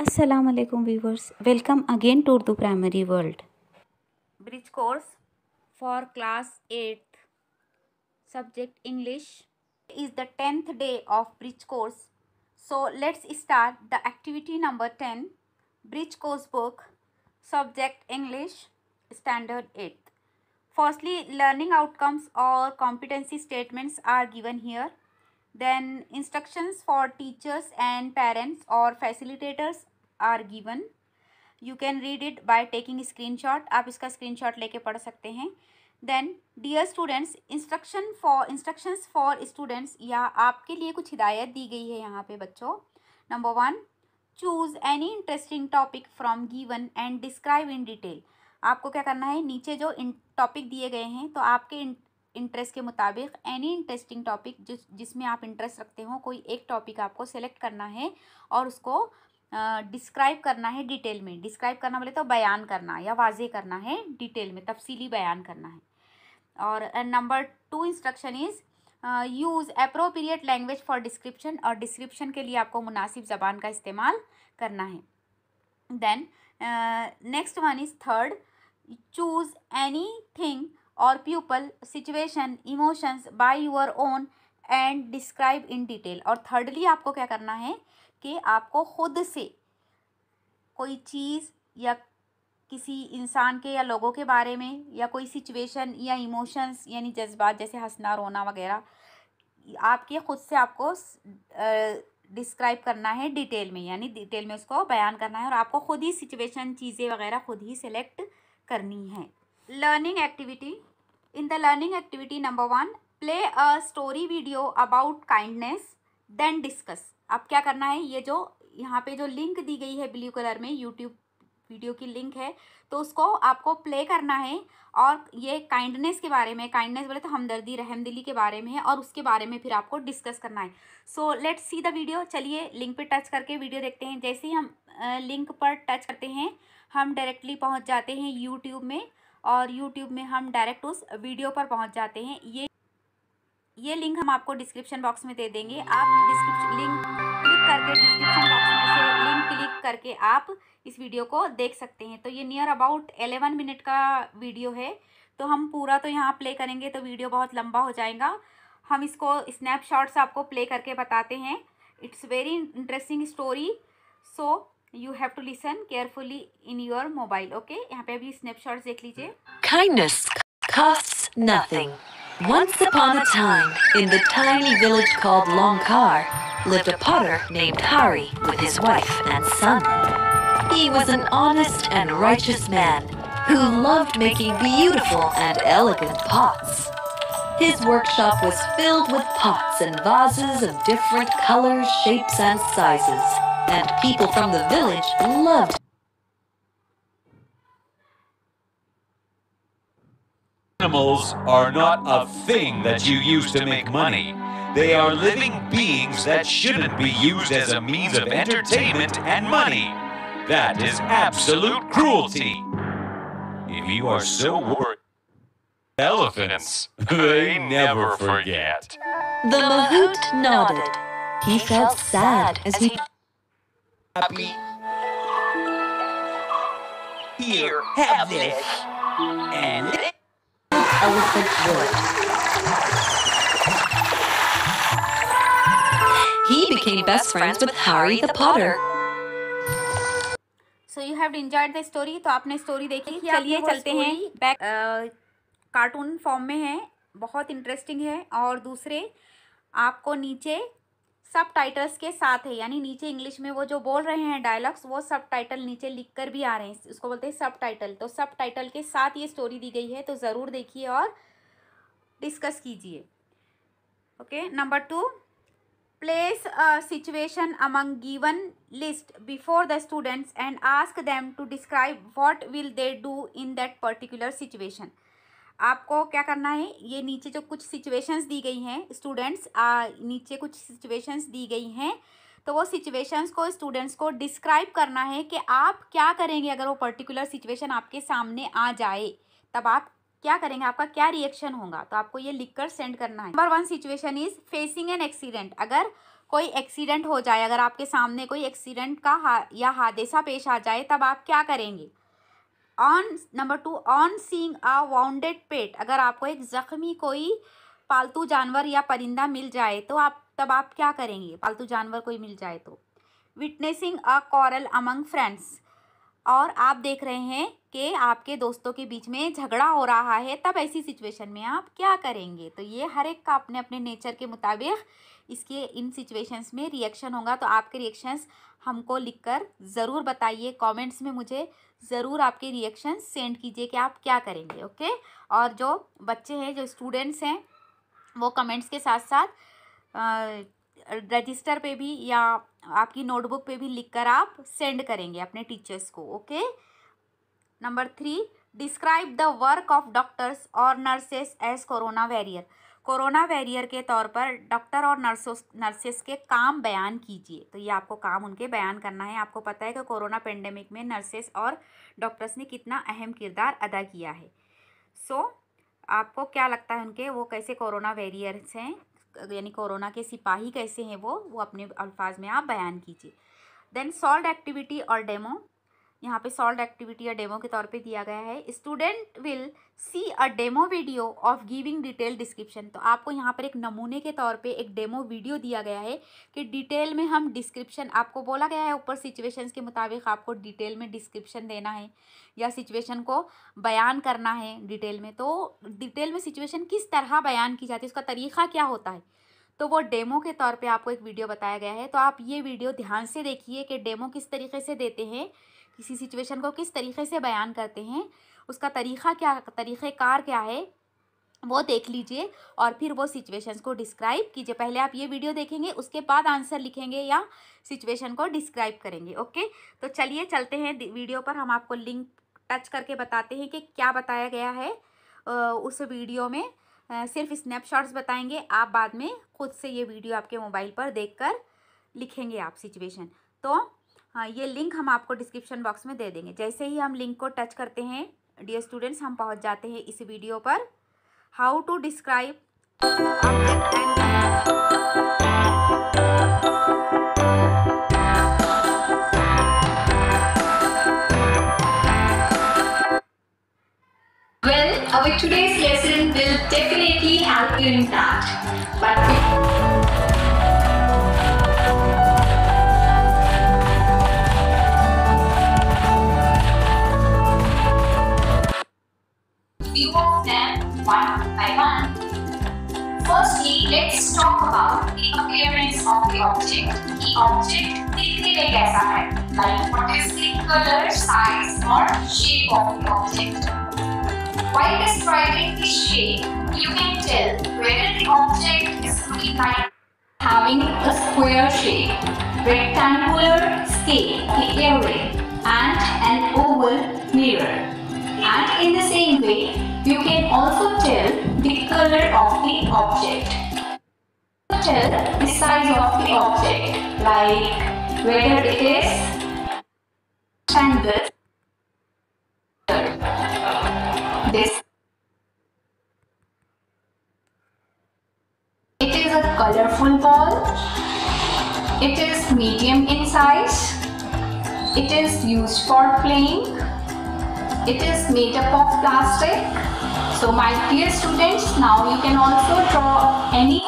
Assalamu alaikum viewers. Welcome again to Urdu Primary World. Bridge course for class 8th subject English is the 10th day of bridge course. So let's start the activity number 10, bridge course book, subject English, standard 8th. Firstly, learning outcomes or competency statements are given here. Then instructions for teachers and parents or facilitators are given. You can read it by taking screenshot. आप इसका screenshot लेके पढ़ सकते हैं. Then dear students, instructions for students, या आपके लिए कुछ हिदायत दी गई है यहाँ पे बच्चों. Number 1, choose any interesting topic from given and describe in detail. आपको क्या करना है, नीचे जो टॉपिक दिए गए हैं तो आपके इंटरेस्ट के मुताबिक एनी इंटरेस्टिंग टॉपिक जिसमें आप इंटरेस्ट रखते हो, कोई एक टॉपिक आपको सेलेक्ट करना है और उसको डिस्क्राइब करना है डिटेल में. डिस्क्राइब करना बोले तो बयान करना या वाजे करना है, डिटेल में तफसीली बयान करना है. और number 2 instruction is use appropriate language for description, और डिस्क्रिप्शन के लिए आपको मुनासिब ज़बान का इस्तेमाल करना है. Then next one is third, choose anything और people, situation, emotions by your own and describe in detail. और थर्डली आपको क्या करना है कि आपको खुद से कोई चीज़ या किसी इंसान के या लोगों के बारे में या कोई सिचुएशन या इमोशंस यानी जज्बात जैसे हंसना रोना वगैरह आपके खुद से आपको डिस्क्राइब करना है डिटेल में, यानी डिटेल में उसको बयान करना है और आपको खुद ही सिचुएशन चीज़ें वगैरह खुद ही सेलेक्ट करनी है. Learning activity. In the learning activity number 1, play a story video about kindness then discuss. अब क्या करना है, ये जो यहाँ पे जो लिंक दी गई है ब्लू कलर में, यूट्यूब वीडियो की लिंक है, तो उसको आपको प्ले करना है और ये काइंडनेस के बारे में, काइंडनेस बोले तो हमदर्दी रहमदिली के बारे में है, और उसके बारे में फिर आपको डिस्कस करना है. So let's see the video. चलिए लिंक पे टच करके वीडियो देखते हैं. जैसे ही हम लिंक पर टच करते हैं हम डायरेक्टली पहुँच जाते हैं यूट्यूब में, और यूट्यूब में हम डायरेक्ट उस वीडियो पर पहुँच जाते हैं. ये लिंक हम आपको डिस्क्रिप्शन बॉक्स में दे देंगे. आप डिस्क्रिप्शन लिंक क्लिक करके डिस्क्रिप्शन बॉक्स में से लिंक क्लिक करके आप इस वीडियो को देख सकते हैं. तो ये नियर अबाउट 11 मिनट का वीडियो है, तो हम पूरा तो यहाँ प्ले करेंगे तो वीडियो बहुत लंबा हो जाएगा. हम इसको स्नैपशॉट्स आपको प्ले करके बताते हैं. It's very interesting story, so you have to listen carefully in your mobile. Okay, यहाँ पे अभी स्नैपशॉट्स देख लीजिए. Kindness costs nothing. Once upon a time, in the tiny village called Longkar, lived a potter named Hari with his wife and son. He was an honest and righteous man who loved making beautiful and elegant pots. His workshop was filled with pots and vases of different colors, shapes, and sizes, and people from the village loved. Animals are not a thing that you use to make money. They are living beings that shouldn't be used as a means of entertainment and money. That is absolute cruelty. If you are so worried, elephants, they never forget. The mahout nodded. He felt sad as he Happy. Here, have this. And elephant would. He became best friends with Hari the potter. So you have enjoyed the story. तो आपने story देखी. चलिए चलते हैं back. Cartoon form में है, बहुत interesting है, और दूसरे आपको नीचे सब टाइटल्स के साथ है, यानी नीचे इंग्लिश में वो जो बोल रहे हैं डायलॉग्स वो सब टाइटल नीचे लिख कर भी आ रहे हैं. उसको बोलते हैं सब टाइटल. तो सब टाइटल के साथ ये स्टोरी दी गई है, तो ज़रूर देखिए और डिस्कस कीजिए. Okay. Number 2, place a situation among given list before the students and ask them to describe what will they do in that particular situation. आपको क्या करना है, ये नीचे जो कुछ सिचुएशंस दी गई हैं स्टूडेंट्स, नीचे कुछ सिचुएशंस दी गई हैं, तो वो सिचुएशंस को स्टूडेंट्स को डिस्क्राइब करना है कि आप क्या करेंगे अगर वो पर्टिकुलर सिचुएशन आपके सामने आ जाए, तब आप क्या करेंगे, आपका क्या रिएक्शन होगा. तो आपको ये लिखकर सेंड करना है. Number 1 situation is facing an accident. अगर कोई एक्सीडेंट हो जाए, अगर आपके सामने कोई एक्सीडेंट का या हादसा पेश आ जाए, तब आप क्या करेंगे? Number 2, on seeing a wounded pet, अगर आपको एक जख्मी कोई पालतू जानवर या परिंदा मिल जाए तो तब आप क्या करेंगे? पालतू जानवर कोई मिल जाए तो। Witnessing a quarrel among friends, और आप देख रहे हैं कि आपके दोस्तों के बीच में झगड़ा हो रहा है, तब ऐसी सिचुएशन में आप क्या करेंगे? तो ये हर एक का अपने अपने नेचर के मुताबिक इसके इन सिचुएशंस में रिएक्शन होगा। तो आपके रिएक्शंस हमको लिखकर ज़रूर बताइए, कमेंट्स में मुझे ज़रूर आपके रिएक्शंस सेंड कीजिए कि आप क्या करेंगे। ओके, और जो बच्चे हैं, जो स्टूडेंट्स हैं, वो कमेंट्स के साथ साथ रजिस्टर पे भी या आपकी नोटबुक पे भी लिखकर आप सेंड करेंगे अपने टीचर्स को। Okay. Number 3, describe the work of doctors और nurses as corona warrior, corona warrior के तौर पर डॉक्टर और नर्सेस के काम बयान कीजिए। तो ये आपको काम उनके बयान करना है। आपको पता है कि कोरोना पेंडेमिक में नर्सेस और डॉक्टर्स ने कितना अहम किरदार अदा किया है। आपको क्या लगता है उनके, वो कैसे कोरोना वैरियर्स हैं, यानी कोरोना के सिपाही कैसे हैं वो अपने अल्फाज में आप बयान कीजिए। देन सॉल्व एक्टिविटी और डेमो, यहाँ पे सॉल्व एक्टिविटी या डेमो के तौर पे दिया गया है। Student will see a demo video of giving detail description, तो आपको यहाँ पर एक नमूने के तौर पे एक डेमो वीडियो दिया गया है कि डिटेल में हम डिस्क्रिप्शन, आपको बोला गया है ऊपर सिचुएशंस के मुताबिक आपको डिटेल में डिस्क्रिप्शन देना है या सिचुएशन को बयान करना है डिटेल में। तो डिटेल में सिचुएशन किस तरह बयान की जाती है, उसका तरीक़ा क्या होता है, तो वो डेमो के तौर पे आपको एक वीडियो बताया गया है। तो आप ये वीडियो ध्यान से देखिए कि डेमो किस तरीके से देते हैं, किसी सिचुएशन को किस तरीके से बयान करते हैं, उसका तरीक़ेकार क्या है, वो देख लीजिए और फिर वो सिचुएशंस को डिस्क्राइब कीजिए। पहले आप ये वीडियो देखेंगे, उसके बाद आंसर लिखेंगे या सिचुएशन को डिस्क्राइब करेंगे। ओके, तो चलिए चलते हैं वीडियो पर। हम आपको लिंक टच करके बताते हैं कि क्या बताया गया है उस वीडियो में। सिर्फ स्नैपशॉट्स बताएंगे, आप बाद में खुद से ये वीडियो आपके मोबाइल पर देखकर लिखेंगे आप सिचुएशन। तो हाँ, ये लिंक हम आपको डिस्क्रिप्शन बॉक्स में दे देंगे। जैसे ही हम लिंक को टच करते हैं डियर स्टूडेंट्स, हम पहुंच जाते हैं इस वीडियो पर, how to describe object and Our today's lesson will definitely help you in that. But few of them one by one. Firstly, let's talk about the appearance of the object. The object दिखने में कैसा है? Like what is the color, size or shape of the object? While describing the shape, you can tell whether the object is looking like having a square shape, rectangular scale, the array, and an oval mirror. And in the same way, you can also tell the color of the object. Tell the size of the object, like whether it is rectangle. It is a colorful ball. It is medium in size. It is used for playing. It is made up of plastic. So my dear students, now you can also draw any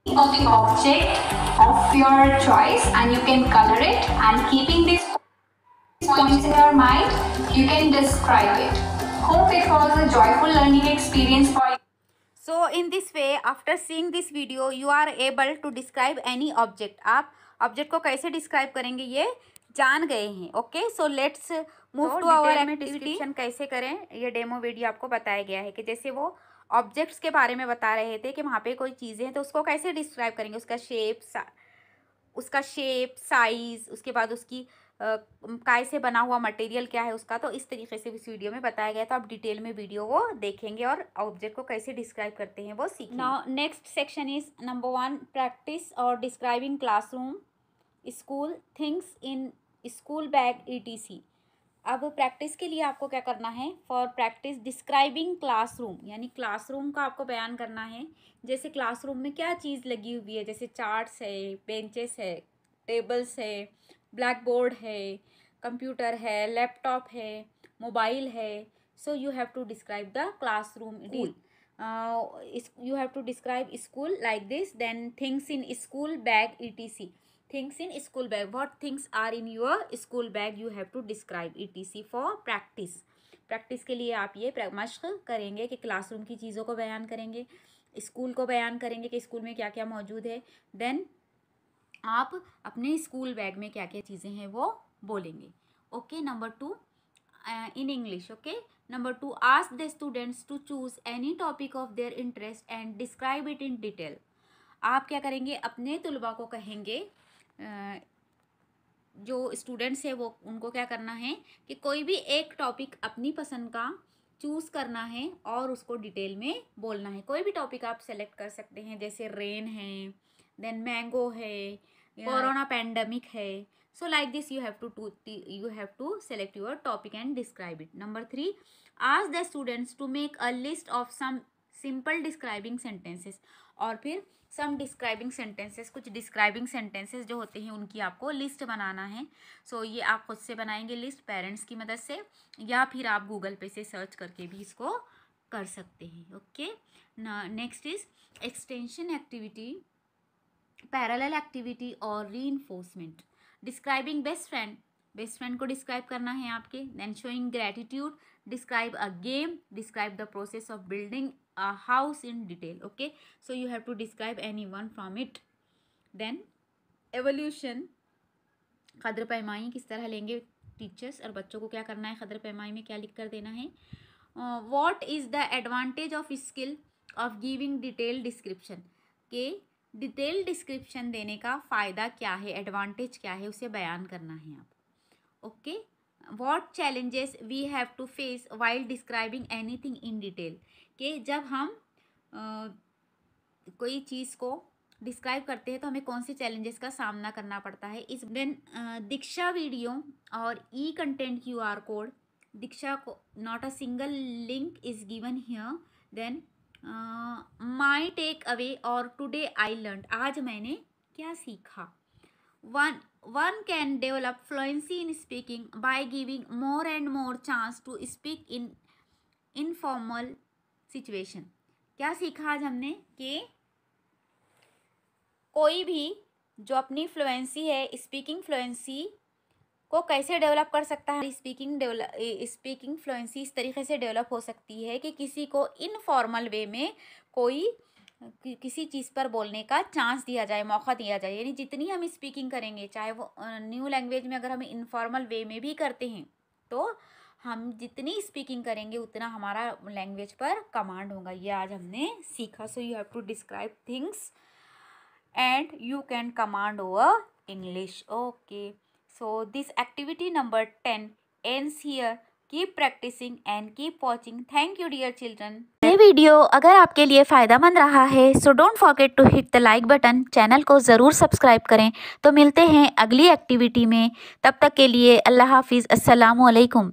of the object of your choice and you can color it, and keeping these points in your mind, you can describe it. Hope it was a joyful learning experience for you. So in this way, after seeing this video, you are able to describe any object. आप object को कैसे describe करेंगे ये जान गए हैं। Okay, so let's move to our activity. कैसे करें ये डेमो वीडियो आपको बताया गया है कि जैसे वो ऑब्जेक्ट्स के बारे में बता रहे थे कि वहाँ पे कोई चीज़ें हैं तो उसको कैसे डिस्क्राइब करेंगे, उसका शेप, साइज़, उसके बाद उसकी काय से बना हुआ मटेरियल क्या है उसका। तो इस तरीके से इस वीडियो में बताया गया। तो आप डिटेल में वीडियो वो देखेंगे और ऑब्जेक्ट को कैसे डिस्क्राइब करते हैं वो सीखेंगे। Now next section is number 1, practice और describing classroom, school, things in school bag, ETC। अब प्रैक्टिस के लिए आपको क्या करना है, फॉर प्रैक्टिस डिस्क्राइबिंग क्लासरूम, यानी क्लासरूम का आपको बयान करना है। जैसे क्लासरूम में क्या चीज़ लगी हुई है, जैसे चार्ट्स है, बेंचेस है, टेबल्स है, ब्लैक बोर्ड है, कंप्यूटर है, लैपटॉप है, मोबाइल है। So you have to describe the classroom. You have to describe school like this. Then things in school bag etc. Things in school bag, what things are in your school bag you have to describe etc. for practice. Practice के लिए आप ये मशक करेंगे कि classroom की चीज़ों को बयान करेंगे, स्कूल को बयान करेंगे कि स्कूल में क्या क्या मौजूद है। देन आप अपने स्कूल बैग में क्या क्या चीज़ें हैं वो बोलेंगे। Okay, number 2 in English. Okay, number 2, ask the students to choose any topic of their interest and describe it in detail. आप क्या करेंगे, अपने तुलबा को कहेंगे, जो स्टूडेंट्स है वो उनको क्या करना है कि कोई भी एक टॉपिक अपनी पसंद का चूज़ करना है और उसको डिटेल में बोलना है। कोई भी टॉपिक आप सेलेक्ट कर सकते हैं, जैसे रेन है, देन मैंगो है, कोरोना पैंडमिक है। So like this you have to select your topic and describe it. Number 3, ask the students to make a list of some simple describing sentences. और फिर some describing sentences, कुछ describing sentences जो होते हैं उनकी आपको list बनाना है। So ये आप खुद से बनाएंगे लिस्ट पेरेंट्स की मदद से, या फिर आप गूगल पे से सर्च करके भी इसको कर सकते हैं। Okay, next is extension activity, parallel activity और reinforcement. Describing best friend, best friend को डिस्क्राइब करना है आपके। Then showing gratitude, describe a game, describe the process of building a house in detail. Okay, so you have to describe any one from it. Then evolution, कद्र पैमाई किस तरह लेंगे teachers, और बच्चों को क्या करना है, कद्र पैमाई में क्या लिख कर देना है। What is the advantage of skill of giving detail description, के डिटेल डिस्क्रिप्शन देने का फ़ायदा क्या है, एडवांटेज क्या है, उसे बयान करना है आप। Okay, what challenges we have to face while describing anything in detail, कि जब हम कोई चीज़ को डिस्क्राइब करते हैं तो हमें कौन से चैलेंजेस का सामना करना पड़ता है। इस देन दीक्षा वीडियो और e content QR code, Diksha को not a single link is given here. Then my takeaway और टुडे आई लर्न, आज मैंने क्या सीखा। One can develop fluency in speaking by giving more and more chance to speak in informal situation. क्या सीखा आज हमने कि कोई भी जो अपनी फ्लुएंसी है, स्पीकिंग फ्लुएंसी को कैसे डेवलप कर सकता है। स्पीकिंग फ्लुएंसी इस तरीके से डेवलप हो सकती है कि किसी को इनफॉर्मल वे में कोई किसी चीज़ पर बोलने का चांस दिया जाए, मौका दिया जाए। यानी जितनी हम स्पीकिंग करेंगे, चाहे वो न्यू लैंग्वेज में अगर हम इनफॉर्मल वे में भी करते हैं, तो हम जितनी स्पीकिंग करेंगे उतना हमारा लैंग्वेज पर कमांड होगा। ये आज हमने सीखा। So you have to describe things and you can command over English. Okay, so this activity number 10 ends here. Keep practicing and keep watching. Thank you dear children. ये वीडियो अगर आपके लिए फ़ायदेमंद रहा है so don't forget to hit the like button, channel को ज़रूर subscribe करें। तो मिलते हैं अगली एक्टिविटी में, तब तक के लिए अल्लाह हाफिज़, अस्सलामु अलैकुम।